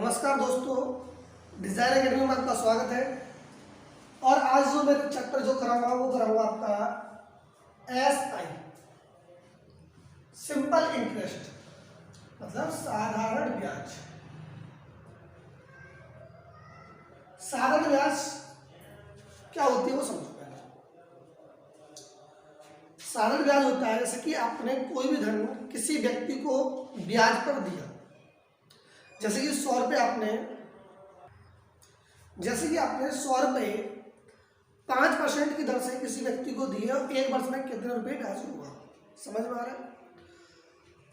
नमस्कार दोस्तों, design academy में आपका स्वागत है। और आज जो मैं चैप्टर जो कराऊंगा वो कराऊंगा आपका SI सिंपल इंटरेस्ट, मतलब साधारण ब्याज। साधारण ब्याज क्या होती है वो समझो पहले। साधारण ब्याज होता है जैसे कि आपने कोई भी धन किसी व्यक्ति को ब्याज पर दिया, जैसे कि 100 रुपये आपने 100 रुपये 5% की दर से किसी व्यक्ति को दिए और 1 वर्ष में कितने रुपए ब्याज होगा। समझ में आ रहा है?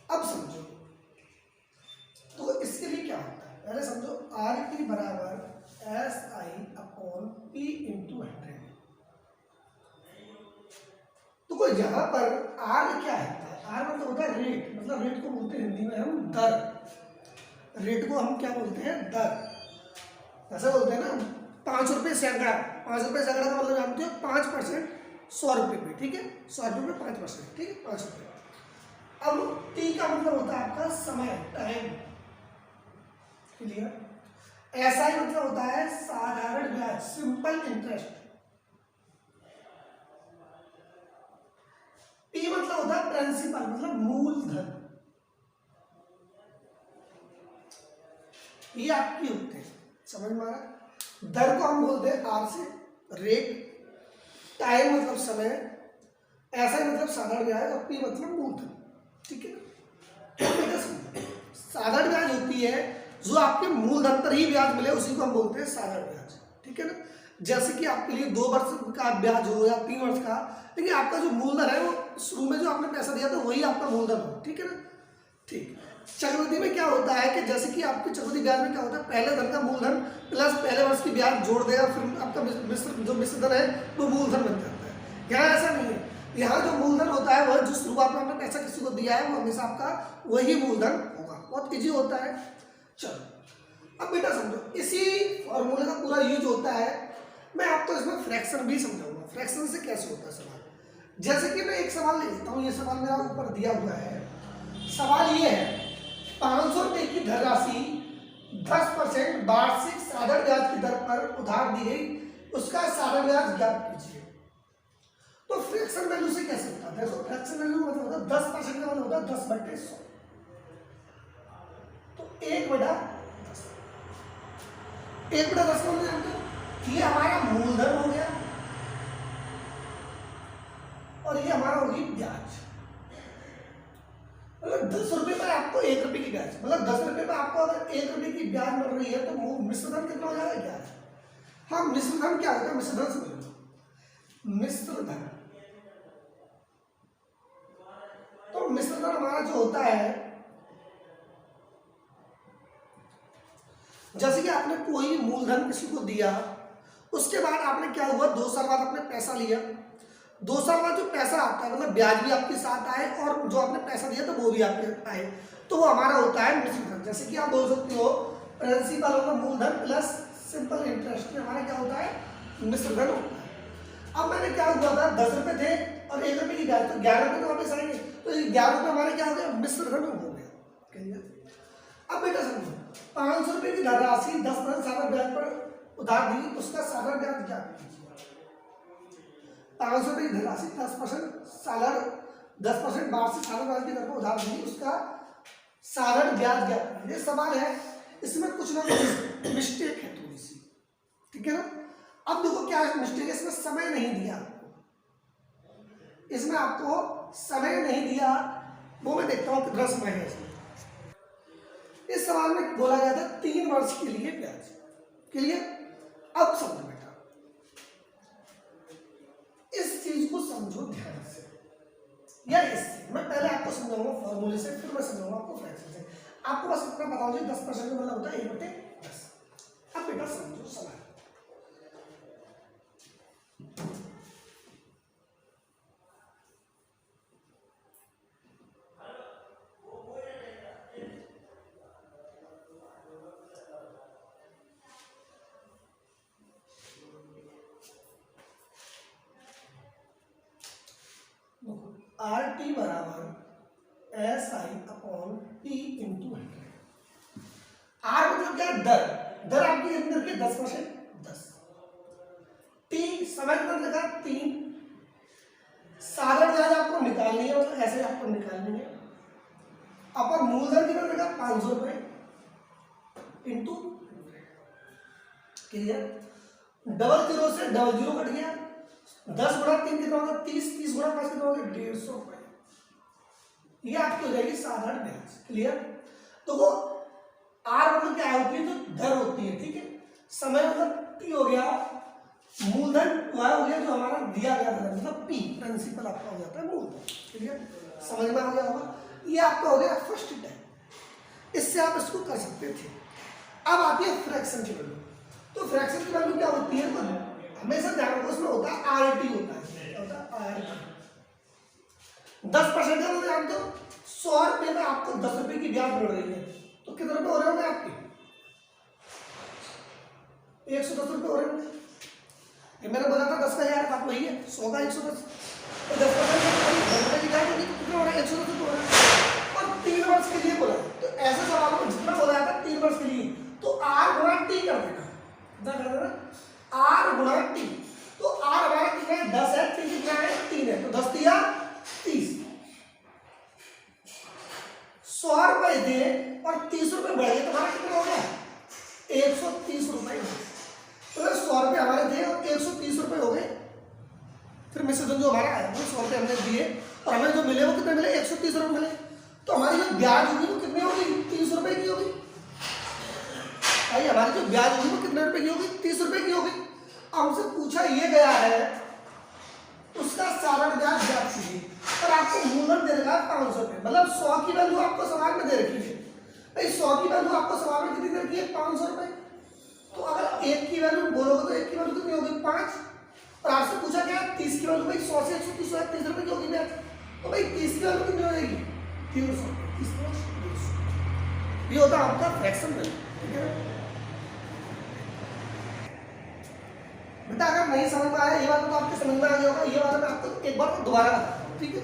अब समझो तो इसके लिए क्या होता है, पहले समझो RT बराबर SI/P × 100। तो कोई जहां पर R क्या है, R मतलब होता है रेट, मतलब रेट को बोलते हैं हिंदी में हम दर। रेट को हम क्या बोलते हैं, दर। ऐसा बोलते हैं ना 5 रुपये सैकड़ा। 5 रुपये सैकड़ा का मतलब जानते हो 5% 100 रुपये पे, ठीक है। 100 रुपये में 5%, ठीक है, 5 रुपये। अब T का मतलब होता है आपका समय, टाइम। क्लियर? SI मतलब होता है साधारण ब्याज, सिंपल इंटरेस्ट। P मतलब होता है प्रिंसिपल, मतलब मूलधन। ये आपकी होते हैं, समझ में आ रहा है? दर को हम बोलते हैं R से रेट, टाइम मतलब समय, SI मतलब साधारण ब्याज और P मतलब मूलधन, ठीक है। साधारण ब्याज होती है जो आपके मूलधन पर ही ब्याज मिले, उसी को हम बोलते हैं साधारण ब्याज, ठीक है ना। जैसे कि आपके लिए 2 वर्ष का ब्याज हो या 3 वर्ष का, लेकिन आपका जो मूलधन है वो शुरू में जो आपने पैसा दिया था वही आपका मूलधन हो, ठीक है ना। ठीक। चक्रवृद्धि में क्या होता है कि जैसे कि आपके चक्रवृद्धि ब्याज में क्या होता है, पहले धन का मूलधन प्लस पहले वर्ष की ब्याज जोड़ देगा, फिर आपका मिश्र धन है वो मूलधन बन जाता है। यहाँ ऐसा नहीं है, यहाँ जो मूलधन होता है वह जो शुरुआत में आपने पैसा किसी को दिया है वो हमेशा आपका वही मूलधन होगा। बहुत इजी होता है। चलो अब बेटा समझो, इसी फॉर्मूले का पूरा यूज होता है। मैं आपको इसमें फ्रैक्शन भी समझाऊंगा, फ्रैक्शन से कैसे होता है सवाल। जैसे कि मैं एक सवाल ले लेता हूँ, ये सवाल मेरा ऊपर दिया हुआ है। सवाल ये है, 500 रुपये की धनराशि 10% वार्षिक साधारण ब्याज की दर पर उधार दी गई, उसका साधारण ब्याज ज्ञात कीजिए। तो फ्रैक्शन वैल्यू से कैसे होता है, देखो फ्रैक्शन वैल्यू मतलब होता है 10% का मतलब होता है 10/100, तो 1/10। 1/10 का मतलब जानते हो, ये हमारा मूलधन हो गया और ये हमारा होगी ब्याज। मतलब 10 रुपये पर आपको 1 रुपये की ब्याज, मतलब 10 रुपये पर आपको अगर 1 रुपये की ब्याज मिल रही है तो मिश्रधन कितना हो जाएगा, 11। हाँ, मिश्रधन क्या होता है, मिश्रधन समझ लो। मिश्रधन, तो मिश्रधन हमारा जो होता है, जैसे कि आपने कोई मूलधन किसी को दिया, उसके बाद आपने क्या हुआ, 2 साल बाद आपने पैसा लिया। 2 साल बाद जो पैसा आता है मतलब ब्याज भी आपके साथ आए और जो आपने पैसा दिया था वो भी आपके आए, तो वो हमारा होता है मिश्रधन। जैसे कि आप बोल सकते हो प्रिंसिपल होगा मूलधन प्लस सिंपल इंटरेस्ट, में हमारा क्या होता है, मिश्रधन होता है। अब मैंने क्या हुआ था, 10 रुपये थे और 1 रुपये की ब्याज, तो 11 रुपये तो वापस आएंगे, तो 11 रुपये हमारे क्या हो गया, मिश्रधन हो गया। अब बेटा समझो, 500 रुपये की धनराशि 10% साधारण ब्याज पर उधार दी, उसका साधारण ब्याज क्या कीजिए। 500 रुपये की धनराशि 10% वार्षिक साधारण ब्याज की दर पर उधार दी, उसका साधारण ब्याज क्या कीजिए। ये सवाल है, इसमें कुछ ना कुछ मिस्टेक है थोड़ी सी, ठीक है ना। अब देखो क्या मिस्टेक है, इसमें समय नहीं दिया, इसमें आपको समय नहीं दिया, वो मैं देखता हूँ कितना समय है इसमें। इस सवाल में बोला गया था 3 वर्ष के लिए ब्याज। क्लियर? अब समझो बेटा, इस चीज को समझो ध्यान से, या इससे मैं पहले आपको समझाऊंगा फॉर्मूले से, फिर मैं समझाऊंगा आपको फ्रैक्शन से। आपको बस इतना पता होगा 10% का मतलब होता है 1/10। अब बेटा समझो सवाल, RT बराबर SI/P × 100। आर मतलब क्या है? दर। दर आपकी अंदर की 10%, 10। टी समय कितना लगा? 3। साधारण ब्याज आपको निकालनी है, मतलब ऐसे आपको निकालनी है। अपन मूलधन कितना लगा? 500 रुपए इंटू, क्लियर? डबल जीरो से डबल जीरो कट गया। 10 गुणा 3 कितना होगा? 30। 30 गुणा 5 कितना होगा? 150 रुपए। ये आपकी हो जाएगी साधारण ब्याज, क्लियर? तो वो आर मतलब क्या होती है? तो दर होती है, ठीक है? समय मतलब टी हो गया, मूलधन वह हो गया जो हमारा दिया गया था, मतलब पी प्रिंसिपल आपका हो जाता है मूलधन, क्लियर? समझ में आ गया होगा? ये आपका हो गया फर्स्ट टाइप, इससे आप इसको कर सकते थे। अब आती है फ्रैक्शन की वैल्यू। तो फ्रैक्शन की वैल्यू क्या होती है? तो हमेशा ध्यान रखो, उसमें होता है आरटी होता है। क्या होता है? आरटी। 10% का तो जानते हो, 100 रुपए में आपको 10 रुपए की ब्याज मिल रही है, तो कितने रुपए हो रहे होंगे आपके? 110 रुपए हो रहे होंगे। ये मैंने बोला था 10 का यार बात वही है, 100 का 110, तो 10% की ब्याज होगी तो कितना हो रहा है? 110 रुपए हो रहा है। और 3 वर्ष के लिए बोला, तो ऐसे सवालों में जितना बोला जाता है 3 वर्ष के लिए, तो आर गुणा टी कर देना। कितना कर देना? आर गुणा टी। तो आर हमारा कितना है? 10 है, टी कितना है? 3 है, तो 10 दिया 30। 100 रुपए दे और 30 रुपए बढ़े, तुम्हारा कितना हो गया? 130 रुपए। तो 100 रुपए हमारे थे और 130 रुपए हो गए। फिर मिश्रण जो हमारा आया वो 100 रुपए हमने दिए और हमें जो मिले वो कितने मिले? 130 रुपए मिले। तो हमारी जो ब्याज होगी वो कितनी होगी? 30 रुपए की होगी। भाई हमारी जो ब्याज होगी वो कितने रुपए की होगी? 30 रुपए की होगी। हमसे पूछा ये गया है उसका साधारण ब्याज ज्ञात कीजिए, और आपको मूलधन दे रखा है 500 रुपए, मतलब 100 की वैल्यू आपको सवाल में दे रखी है। भाई 100 की वैल्यू आपको सवाल में कितनी दे रखी है? 500 रुपए। तो अगर 1 की वैल्यू बोलोगे तो 1 की वैल्यू कितनी होगी? 5। और आपसे पूछा क्या? 30 की वैल्यू, भाई 100 से 130 है, 30 रुपए की होगी ब्याज। तो भाई 30 की वैल्यू कितनी हो जाएगी? 300। 300 ये होता है आपका फ्रैक्शन वैल्यू, ठीक है? बेटा अगर नहीं समझ में आया ये बात तो आपके समझ में आ गया होगा, ये बात मैं आपको एक बार दोबारा बताता हूँ, ठीक है?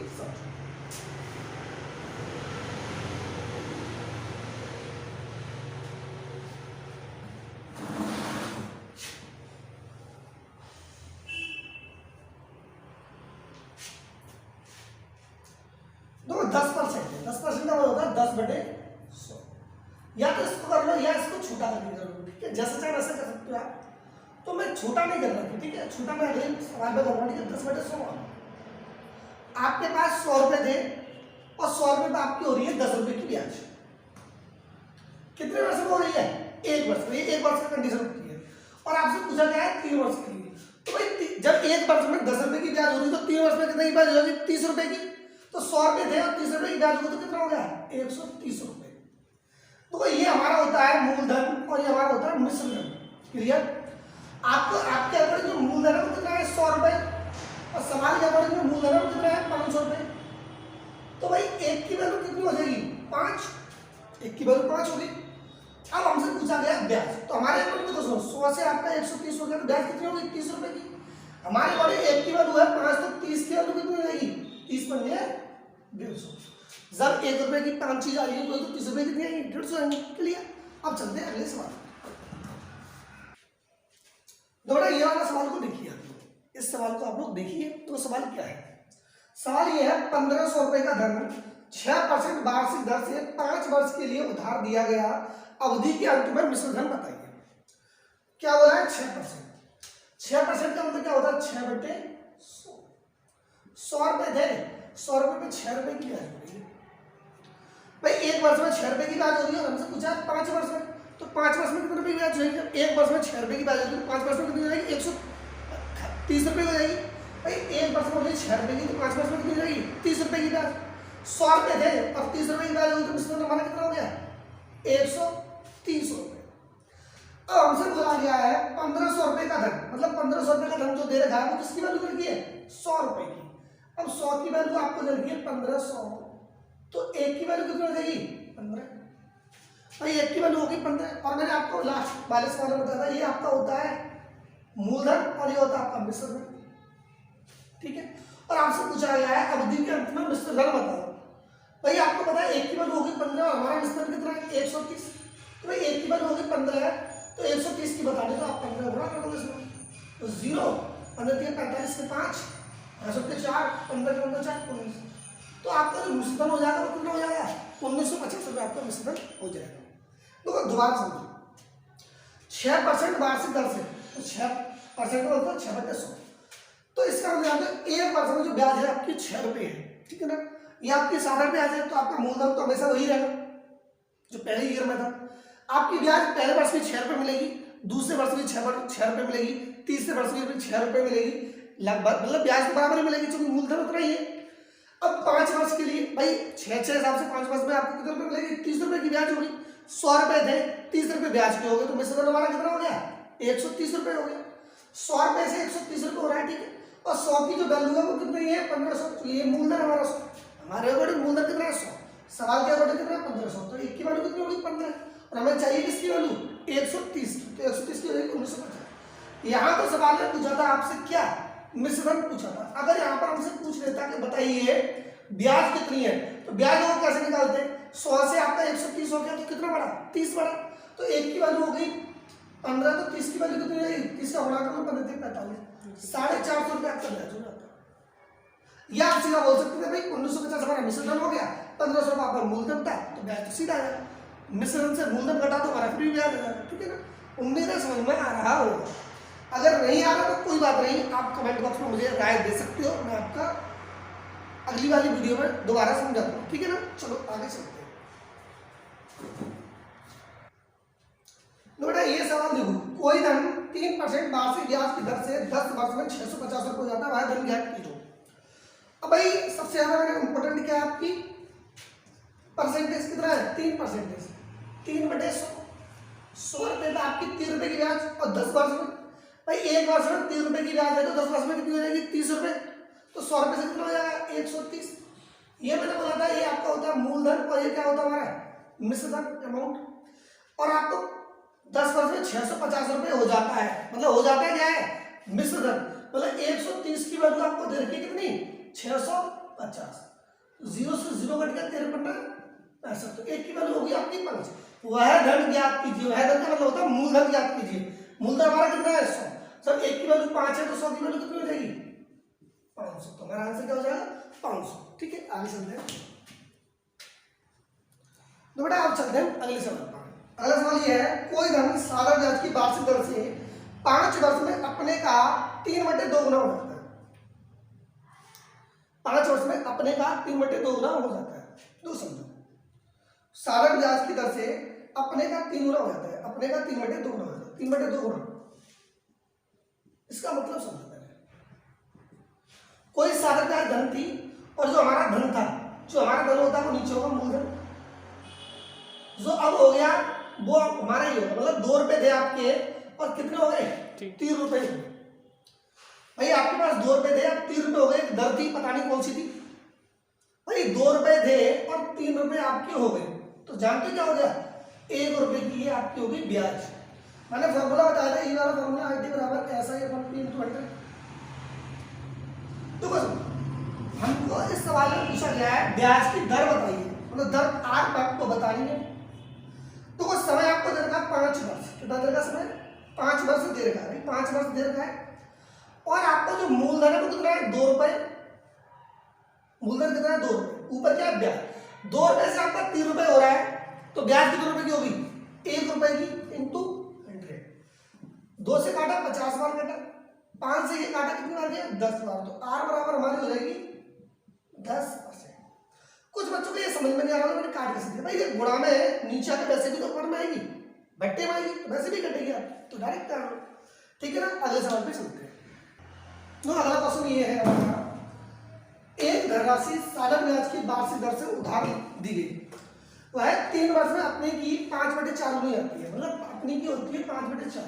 देखो 10% है, 10% का मतलब होता है 10/100। या तो इसको कर लो या इसको छोटा करके कर लो, ठीक है? जैसे चाहे वैसे कर सकते हो आप। तो मैं छोटा नहीं कर रहा, ठीक है? छोटा मैं अगले सवाल में कर रहा हूँ, ठीक है? 10/100। आपके पास 100 रुपए थे और 100 रुपए पे आपकी हो रही है 10 रुपए की ब्याज। कितने वर्ष में हो रही है? 1 वर्ष में। 1 वर्ष का कंडीशन होती है और आपसे पूछा गया है 3 वर्ष के लिए। तो भाई जब 1 वर्ष में 10 रुपए की ब्याज हो रही है तो 3 वर्ष में कितने की ब्याज होगी? 30 रुपए की। तो 100 रुपए थे और 30 रुपए की ब्याज होगी तो कितना हो गया? 130 रुपए। तो ये हमारा होता है मूलधन और ये हमारा होता है मिश्र धन, क्लियर? आपको आपके अकॉर्डिंग जो मूलधन है वो कितना है? 100 रुपए, और सवाल के अकॉर्डिंग जो मूलधन है वो कितना है? 500 रुपए। तो भाई 1 की वैल्यू कितनी हो जाएगी? 5। 1 की वैल्यू 5 होगी। अब हमसे पूछा गया ब्याज, तो हमारे अकॉर्डिंग देखो 100 से आपका 130 हो गया, तो ब्याज कितनी होगी? 30 रुपए की। हमारे अकॉर्डिंग 1 की वैल्यू है 5, तो 30 की वैल्यू कितनी हो जाएगी? 30 बन गया 150। जब 1 रुपए की 5 चीज आ रही है तो 30 रुपए कितनी आएगी? 150 आएंगे, क्लियर? अब चलते हैं अगले सवाल। दोबारा ये वाला सवाल को देखिए आप लोग, इस सवाल को आप लोग देखिए। तो सवाल क्या है? सवाल ये है 1500 रुपए का धन 6% वार्षिक दर से 5 वर्ष के लिए उधार दिया गया, अवधि के अंत में मिश्र धन बताइए। क्या बोला है? 6%। 6% का मतलब क्या होता है? 6/100। 100 रुपए थे, 100 रुपए पे 6 रुपए की ब्याज हो रही है। भाई 1 वर्ष में 6 रुपए की ब्याज हो रही है, हमसे पूछा 5 वर्ष में, तो 5 वर्ष में कितने रुपए की ब्याज होगी? 1 वर्ष में 6 रुपए की ब्याज होगी, तो 5 वर्ष में कितनी हो जाएगी? 130 रुपए हो जाएगी। भाई 1 वर्ष में होगी 6 रुपए की, तो 5 वर्ष में कितनी हो जाएगी? 30 रुपए की ब्याज। 100 रुपए थे और 30 रुपए की ब्याज होगी, तो मिश्रण हमारा कितना हो गया? 130 रुपए। अब हमसे बोला गया है 1500 रुपए का धन, मतलब 1500 रुपए का धन जो दे रखा है वो किसकी वैल्यू रखी है? 100 रुपए की। अब 100 की वैल्यू आपको दे रखी है 1500, तो 1 की वैल्यू कितनी हो जाएगी? 15। भाई 1 की वैल्यू होगी 15, और मैंने आपको लास्ट वाले सवाल में बताया था ये आपका होता है मूलधन और ये होता है आपका मिश्र धन, ठीक है? और आपसे पूछा गया है अवधि के अंत में मिश्र धन बताओ। भाई आपको पता है 1 की वैल्यू होगी 15 और हमारा मिश्र धन कितना है? 130। तो भाई 1 की वैल्यू होगी 15 है, तो 130 की बता दें तो आप 15 गुणा कर दोगे इसमें, तो 0 15 3 45 के 5 65 के 4 15 के 15 4 19। तो आपका जो मिश्रण हो जाएगा वो कितना हो जाएगा 1950 रुपये आपका मिश्रण हो जाएगा। तो दोबारा समझो 6% वार्षिक दर से, तो 6% का मतलब 6/100, तो इसका मतलब 1% जो ब्याज है आपकी 6 रुपये है, ठीक है ना। ये आपकी साधारण ब्याज है, तो आपका मूलधन तो हमेशा वही रहेगा जो पहले ईयर में था। आपकी ब्याज पहले वर्ष में 6 रुपये मिलेगी, दूसरे वर्ष में 6 रुपये मिलेगी, तीसरे वर्ष में 6 रुपये मिलेगी, लगभग मतलब ब्याज तो बराबर ही मिलेगी क्योंकि मूलधन उतना ही है। अब 5 वर्ष के लिए भाई 6 हिसाब से 5 वर्ष में आपको कितने रुपये मिलेगी, 30 रुपये की ब्याज होगी। 100 रुपये थे, 30 रुपये ब्याज के हो गए, तो मिश्रण हमारा कितना हो गया 130 रुपये हो गया। 100 रुपये से 130 रुपये हो रहा है, ठीक है। और 100 की जो वैल्यू है वो कितनी है 1500, तो ये मूलधन हमारा 100, हमारे अकॉर्डिंग मूलधन कितना है 100, सवाल के अकॉर्डिंग कितना है 1500, तो 1 की वैल्यू कितनी होगी 15, और हमें चाहिए किसकी वैल्यू 130 की, तो 130 की हो जाएगी 1950। यहाँ तो सवाल में पूछा था आपसे क्या मिश्रण पूछा था, अगर यहाँ पर हमसे पूछ लेता कि बताइए ब्याज कितनी है, तो ब्याज को कैसे निकालते, 100 से आपका 130 हो गया तो कितना बढ़ा 30 बढ़ा, तो 1 की वैल्यू हो गई 15, तो 30 की वैल्यू कितनी हो जाएगी 30 का गुणा कर 15 3 45, 450 रुपये आपका ब्याज हो जाता है। या आप सीधा बोल सकते थे भाई 1950 हमारा मिश्रण हो गया, 1500 रुपये आपका मूलधन था, तो ब्याज तो सीधा आएगा, मिश्रण से मूलधन घटा तो हमारा फ्री ब्याज आ जाएगा, ठीक है ना। उम्मीद है समझ में आ रहा होगा, अगर नहीं आ रहा तो कोई बात नहीं, आप कमेंट बॉक्स में मुझे राय दे सकते हो, मैं आपका अगली वाली वीडियो में दोबारा समझाता हूँ, ठीक है ना। चलो आगे चलते हैं। तो बेटा ये सवाल देखो, कोई धन 3% वार्षिक ब्याज की दर से 10 वर्ष में 650 रुपये हो जाता है, वह धन ज्ञात कीजिए। अब भाई सबसे ज्यादा इंपॉर्टेंट क्या है आपकी परसेंटेज कितना है 3%, 3/100, 100 रुपये था आपकी 3 रुपये की ब्याज, और 10 वर्ष में भाई 1 वर्ष में 3 रुपये की ब्याज है, तो 10 वर्ष में कितनी हो जाएगी 30 रुपये, तो 100 रुपये से कितना हो जाएगा 130। ये मैंने बोला था ये आपका होता है मूलधन, और ये क्या होता है हमारा मिश्रण अमाउंट, और आपको 10 वर्ष में 650 रुपये हो जाता है, मतलब हो जाता है क्या है मिश्रण, मतलब 130 की वैल्यू आपको दे रखी कितनी 650, 0 से 0 कट गया 53 तो 1 की वैल्यू होगी आपकी 5। वह धन ज्ञात कीजिए, वह धन का मतलब होता है मूलधन ज्ञात कीजिए, मूलधन हमारा कितना है 100, सब 1 की वैल्यू 5 है, तो 100 की वैल्यू कितनी हो जाएगी 500, तो हमारा आंसर क्या हो जाएगा 500, ठीक है। आगे चलते हैं, तो बेटा आप चलते हैं अगले सवाल पर। अगला सवाल ये है, कोई धन साधारण ब्याज की वार्षिक दर से 5 वर्ष में अपने का 3/2 गुना हो जाता है, 5 वर्ष में अपने का 3/2 गुना हो जाता है। दो समझो, साधारण ब्याज की दर से अपने का 3 गुना हो जाता है, अपने का 3/2 गुना हो जाता है, 3/2 गुना, इसका मतलब समझो पहले। कोई साधारण ब्याज धन थी, और जो हमारा धन था, जो हमारा धन होता है वो नीचे होगा मूलधन, जो अब हो गया वो हमारा ही होगा, मतलब 2 रुपए थे आपके और कितने हो गए 3 रुपए। भाई आपके पास 2 रुपए थे, अब 3 रुपए हो गए, दर थी पता नहीं कौन सी थी, भाई 2 रुपए थे और 3 रुपए आपके हो गए, तो जानते क्या हो गया 1 रुपए की आपकी हो गई ब्याज। मैंने फॉर्मूला बताया था, ये वाला फॉर्मूला IT बराबर ऐसा ही अपन P × 100। तो बस हमको इस सवाल में पूछा गया है ब्याज की दर बताइए, मतलब दर R आपको बतानी है। तो कुछ समय आपको दे रखा है 5 वर्ष, कितना दे रखा समय 5 वर्ष दे रखा है, 5 वर्ष दे रखा है, और आपका जो मूलधन है वो कितना है 2 रुपए, मूलधन कितना है 2 रुपए, ऊपर क्या है ब्याज, 2 रुपए से आपका 3 रुपए हो रहा है, तो ब्याज कितने रुपए की होगी 1 रुपए की इंटू 100, 2 से काटा 50 बार काटा, 5 से ये काटा कितनी बार गया 10 बार, तो R बराबर हमारी हो जाएगी 10%। कुछ बच्चों को ये समझ में नहीं आ रहा, मैंने काट कैसे दिया, भाई ये गुणा में नीचे आके वैसे भी तो ऊपर में आएगी, बट्टे में आएगी, वैसे भी कटेगी आप, तो डायरेक्ट काट लो, ठीक है ना। अगले सवाल पे चलते हैं। तो अगला क्वेश्चन ये है हमारा, एक धनराशि साधारण ब्याज की वार्षिक दर से उधार दी गई, वह 3 वर्ष में अपने की 5/4 में आती है, मतलब अपनी की होती है 5/4,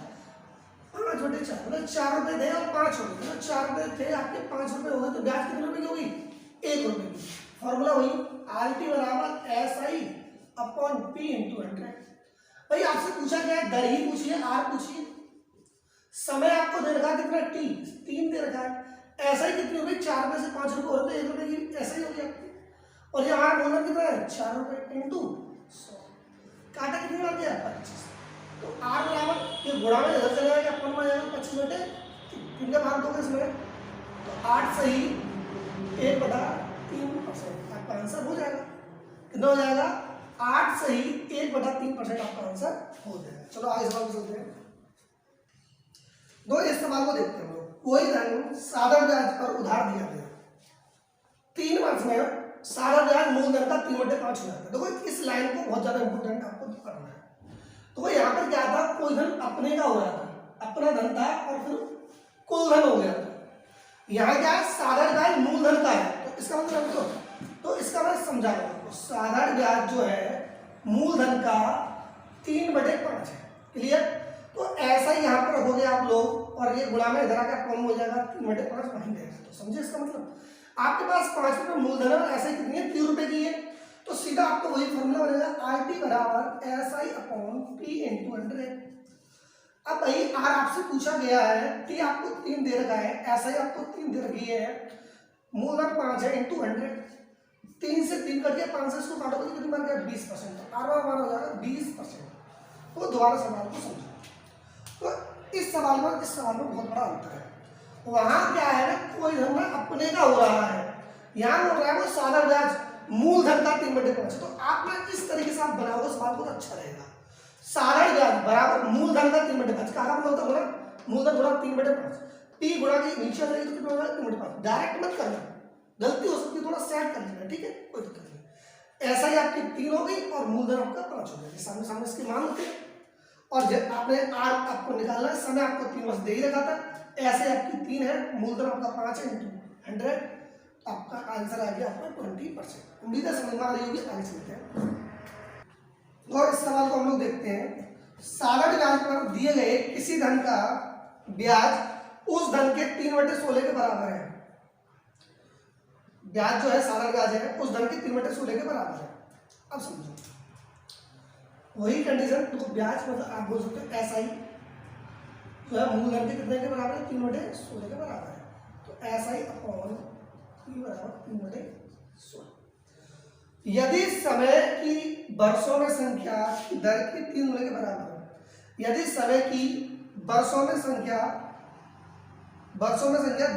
5/4 मतलब 4 रुपए थे और 5 हो गए, 4 रुपए थे आपके 5 रुपए हो गए, तो ब्याज कितने रुपए की होगी 1 रुपए की। फॉर्मूला वही RT बराबर SI अपॉन P × 100। भाई आपसे पूछा गया है दर ही पूछिए, R पूछिए, समय आपको दे रखा है कितना T 3 दे रखा है, ऐसा ही कितनी हो गई 4 रुपए से 5 रुपए हो रहे तो 1 रुपए की ऐसा ही हो गया, और यहाँ मूलधन कितना है 4 रुपए इंटू 100, काटा कितनी बार गया 25। तो r बराबर ये गुणा में इधर चला जाएगा, अपन में जाएगा 25 बटे 3 का भाग दोगे इसमें, तो 8 सही 1/3%। आपका आंसर हो जाएगा, कितना हो जाएगा 8 सही 1/3% आपका आंसर हो जाएगा। चलो आगे सवाल चलते हैं। दो इस सवाल को देखते हैं हम लोग। कोई धन साधारण ब्याज पर उधार दिया गया 3 वर्ष में, साधारण ब्याज मूलधन का 3/5 हो जाता है। देखो इस लाइन को बहुत ज्यादा इंपोर्टेंट आपको पढ़ना है। तो यहाँ पर क्या था, कोई धन अपने का हो रहा था, अपना धन था और फिर कुल धन हो गया था। यहाँ क्या है, साधारण ब्याज मूलधन का है, तो इसका मतलब तो इसका मैं समझा रहा हूँ। साधारण ब्याज जो है मूलधन का 3/5 है। क्लियर? तो ऐसा ही यहाँ पर रखोगे आप लोग और ये गुणा में इधर आकर कम हो जाएगा 3/5 वहीं रहेगा। तो समझे इसका मतलब, आपके पास 5 रुपये मूलधन है और ऐसा ही कितनी है 3 रुपए की है, तो सीधा आपको वही फॉर्मूला बनेगा RT बराबर SI/P × 100। अब भाई आर आपसे पूछा गया है, टी आपको 3 दे रखा है, SI आपको 3 दे रखी है, मूलधन 5 है × 100। 3 से 3 कट गया, 5 से इसको काटोगे कितनी बन गया 20%। तो आर हमारा हो जाएगा 20%। तो दोबारा सवाल को समझो। तो इस सवाल में इस सवाल में बहुत बड़ा अंतर है। वहां क्या है ना, कोई धन अपने का हो रहा है, यहाँ हो रहा है वो साधारण ब्याज मूलधन का 3/5। तो आप ना इस तरीके से आप बनाओगे सवाल बहुत अच्छा रहेगा। साधारण ब्याज बराबर मूलधन का 3/5, कहा होता है ना, मूलधन गुणा 3/5, पी गुणा के नीचे रहेगी तो कितना होगा 3/5। डायरेक्ट मत करना, गलती हो सकती है, थोड़ा सेट कर लेना, ठीक है, कोई दिक्कत नहीं। ऐसा ही आपकी 3 हो गई और मूलधन आपका 5 हो गया। सामने सामने इसके मान होते हैं और जब आपने आर आपको निकालना है, समय आपको 3 वर्ष दे ही रखा था, ऐसे आपकी 3 है, मूलधन आपका 5 है × 100, आपका आंसर आ गया आपका 20%। उम्मीद है समझ में आ रही होगी। आगे चलते हैं और इस सवाल को हम लोग देखते हैं। साधारण ब्याज पर दिए गए किसी धन का ब्याज उस धन के 3/16 के बराबर है। ब्याज जो है साधारण ब्याज है उस धन के 3/16 के बराबर है। अब समझो वही कंडीशन, तो ब्याज मतलब आप बोल सकते हो SI जो है मूलधन के कितने के बराबर है 3/16 के बराबर है। तो SI/P बराबर 3/16। यदि समय की वर्षों में संख्या दर की 3 गुने के बराबर है, यदि समय की वर्षों में संख्या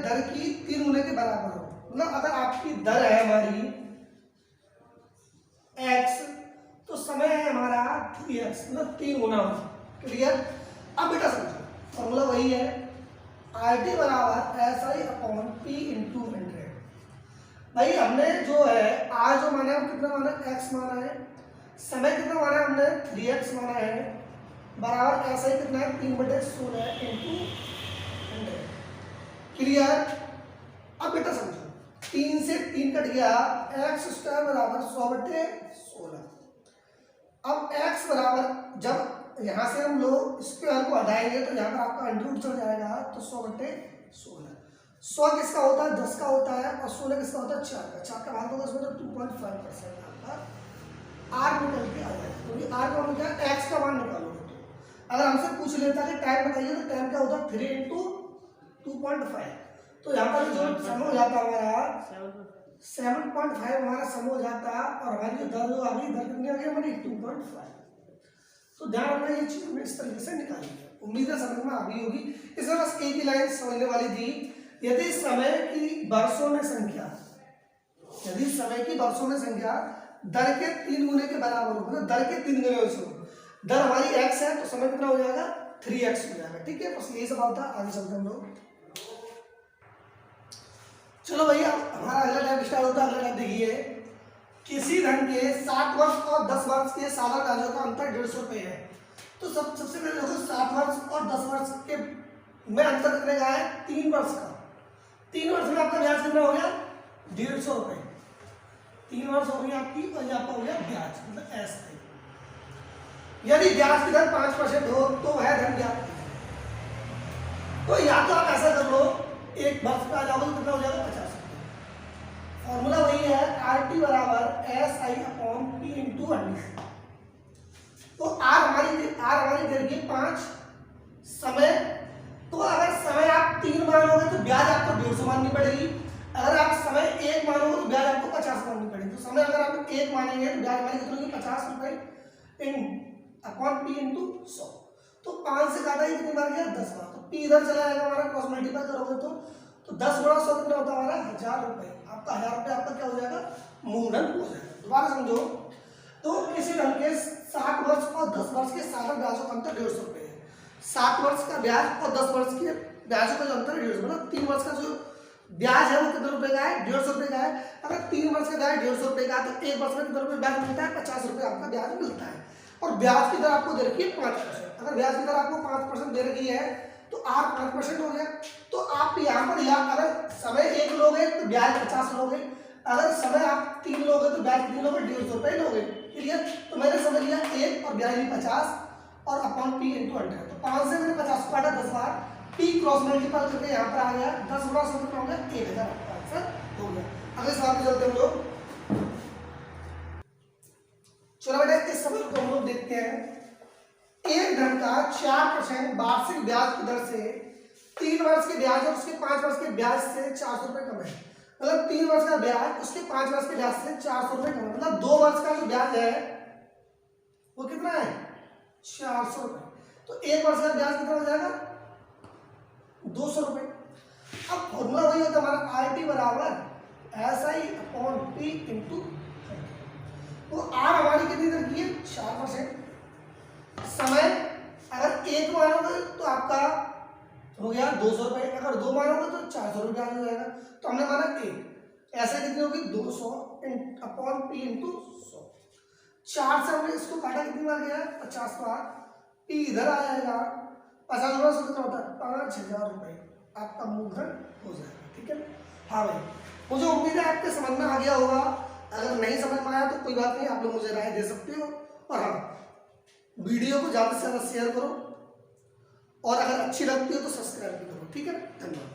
दर की 3 गुने के बराबर हो, मतलब अगर आपकी दर है हमारी x तो समय है हमारा 3x, मतलब 3 गुना। क्लियर? अब बेटा समझो फॉर्मूला वही है, RT बराबर SI/P × 100। भाई हमने जो है आज जो माना है कितना माना है x माना है, समय कितना माना है हमने 3x माना है, बराबर SI कितना है 3/16 × 100। क्लियर? अब बेटा समझो 3 से 3 कट गया, x² बराबर 100/16। अब x बराबर जब यहाँ से हम लोग स्क्वायर को हटाएंगे तो यहाँ पर आपका अंडर चल जाएगा, तो 100/16। 100 किसका होता है 10 का होता है और 16 किसका होता है 4 का। 4 का भाग होगा इसमें तो 2.5% आपका r निकल के आ जाएगा, क्योंकि r का मान क्या है x का मान निकालोगे। तो अगर हमसे पूछ लेता है कि टाइम बताइए तो टाइम क्या होता है 3 × 2.5। तो यहाँ पर जो सम हो जाता है हमारा 7.5 हमारा सम हो जाता है और हमारी जो दर जो आ गई, दर कितनी आ गई हमारी 2.5। तो ध्यान रखना ये चीज हमने इस तरीके से निकाली है। उम्मीद है समझ में आ गई होगी। इसमें बस एक ही लाइन समझने वाली थी, यदि समय की वर्षों में संख्या दर के 3 गुने के बराबर हो, मतलब दर के 3 गुने हो, दर हमारी x है तो समय कितना हो जाएगा 3x हो जाएगा। ठीक है, बस यही सवाल था। आगे चलते हम लोग। चलो भैया हमारा अगला टाइप स्टार्ट होता है। अगला टाइप देखिए, किसी धन के 7 वर्ष और 10 वर्ष के साधारण ब्याजों का अंतर 150 रुपये है। तो सबसे पहले देखो 7 वर्ष और 10 वर्ष के में अंतर कितने का है 3 वर्ष का। 3 वर्ष में आपका ब्याज कितना हो गया 150 रुपये। 3 वर्ष हो गई आपकी और ये आपका हो गया ब्याज, मतलब ऐसा। यदि ब्याज की दर 5% हो तो वह धन ब्याज। तो या तो आप ऐसा कर लो, एक वर्ष पे आ जाओगे तो कितना हो जाएगा 50 रुपये। फॉर्मूला वही है RT बराबर SI/P × 100। तो R हमारी दे रही है 5 समय। तो अगर समय आप 3 मानोगे तो ब्याज आपको 150 माननी पड़ेगी। अगर आप समय 1 मानोगे तो ब्याज आपको 50 माननी पड़ेगी। तो समय अगर आप 1 मानेंगे तो ब्याज हमारी कितनी होगी 50 रुपये अपॉन पी इंटू 100। तो 5 से काटा ये कितनी बार गया, 10 बार। तो पी इधर चला जाएगा हमारा, क्रॉस मल्टीप्लाई करोगे तो 10 गुणा 100 कितना होता है हमारा, 1000 रुपये। आपका 1000 रुपये आपका क्या हो जाएगा, मूलधन हो जाएगा। दोबारा समझो, तो किसी ढंग के 60 वर्ष और 10 वर्ष के साधारण ब्याजों का अंतर 150 रुपये है। 60 वर्ष का ब्याज और 10 वर्ष के ब्याजों का जो अंतर है 150, मतलब 3 वर्ष का जो ब्याज है वो कितने रुपए का है, 150 रुपये का है। अगर 3 वर्ष का ब्याज 150 रुपये का है तो 1 वर्ष में कितने रुपये ब्याज मिलता है, 50 रुपये आपका ब्याज मिलता है। और ब्याज की दर आपको दे रखी है 5%। अगर ब्याज की दर आपको 5% दे रखी है तो आर 5% हो गया। तो आप यहाँ पर अगर समय 1 लोगे तो ब्याज 50 लोगे, अगर समय आप 3 लोगे तो ब्याज कितने लोगे, 150 रुपये लोगे। क्लियर। तो मैंने समझ लिया 1 और ब्याज 50 और अपॉन पी इंटू 100। तो 5 से मैंने 50 को काटा 10 बार, पी क्रॉस मल्टीप्लाई करके यहाँ पर आ गया, 10 गुणा 100 कितना हो गया, 1000 आंसर हो गया। अगले सवाल पे चलते हैं हम लोग। चलो बेटा इस सवाल को हम लोग देखते हैं। एक धन का 4% वार्षिक ब्याज की दर से 3 वर्ष के ब्याज और उसके 5 वर्ष के ब्याज से 400 रुपये कम है। मतलब 3 वर्ष का ब्याज उसके 5 वर्ष के ब्याज से 400 रुपये कम है। मतलब 2 वर्ष का जो ब्याज है वो कितना है, 400 रुपये। तो 1 वर्ष का ब्याज कितना हो जाएगा, 200 रुपये। अब फॉर्मूला वही होता है हमारा, आर टी बराबर SI अपॉन पी इंटू। तो आर हमारी कितनी दर की है, 4%। समय अगर 1 मानोगे तो आपका हो गया 200 रुपये, अगर 2 मानोगे तो 400 रुपये हो जाएगा। तो हमने माना 1, ऐसे कितनी होगी, 200 अपॉन पी इंटू 100। 4 से हमने इसको काटा कितनी बार गया, 50 बार। पी इधर आ जाएगा, 50 गुणा 100 कितना होता है, 5000 रुपये आपका मूलधन हो जाएगा। ठीक है। हाँ भाई, मुझे उम्मीद है आपके समझ में आ गया होगा। अगर नहीं समझ में आया तो कोई बात नहीं, आप लोग मुझे राय दे सकते हो। और हाँ, वीडियो को ज़्यादा से ज़्यादा शेयर करो और अगर अच्छी लगती हो तो सब्सक्राइब भी करो। ठीक है, धन्यवाद।